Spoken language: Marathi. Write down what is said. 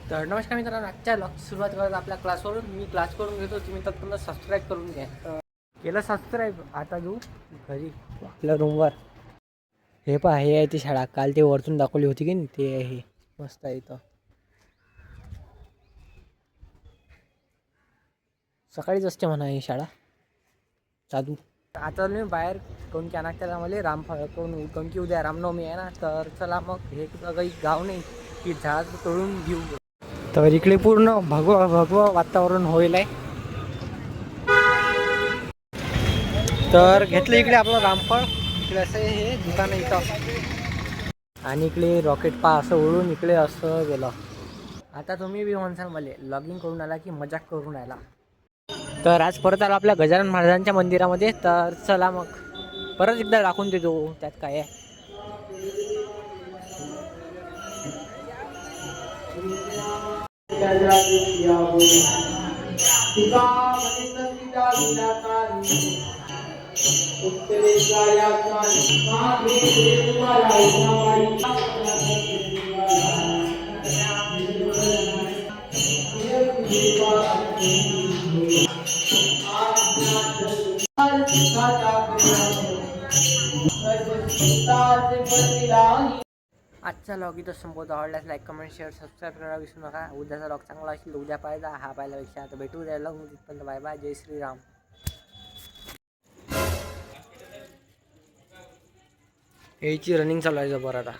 तर नमस्कार मित्रांनो, आजच्या ब्लॉगची सुरुवात करत आपल्या क्लासवरून. मी क्लास करून घेतो, तुम्ही तत्पूर्वी सबस्क्राईब करून घ्या. केलं सबस्क्राईब, आता जाऊ घरी आपल्या रूमवर. हे पहा, हे आहे ती शाळा, काल ते वरतून दाखवली होती की नाही, ते आहे मस्त आहे. इथं सकाळीच असते म्हणा ही शाळा चालू. आता मी बाहेर कोण की अनाकत्याला मला रामफळ कोण की उद्या रामनवमी आहे ना, तर चला मग हे काही गाव नाही की झाड तोडून घेऊ. तर इकडे पूर्ण भगवं वातावरण होईल आहे. तर घेतलं इकडे आपलं रामफळ. इकडे असं हे दुकान आहे इथं, आणि इकडे रॉकेट पा असं उडून इकडे असं गेलं. आता तुम्ही बी म्हणसाल मला लॉगिंग करून आला की मजाक करून आला. तर आज परत आलो आपल्या गजानन महाराजांच्या मंदिरामध्ये. तर चला मग परत एकदा दाखवून देतो त्यात काय आहे. आजचा लॉग इथं संपवतो. आवडल्यास लाईक, कमेंट, शेअर, सबस्क्राईब करायला विसरू नका. उद्याचा लॉग चांगला असेल तर उद्या पाहायचा, हा पाहिल्यापेक्षा आता भेटू द्यायला. तिथपर्यंत बाय बाय, जय श्रीराम. याची रनिंग चालू आहे जबर आता.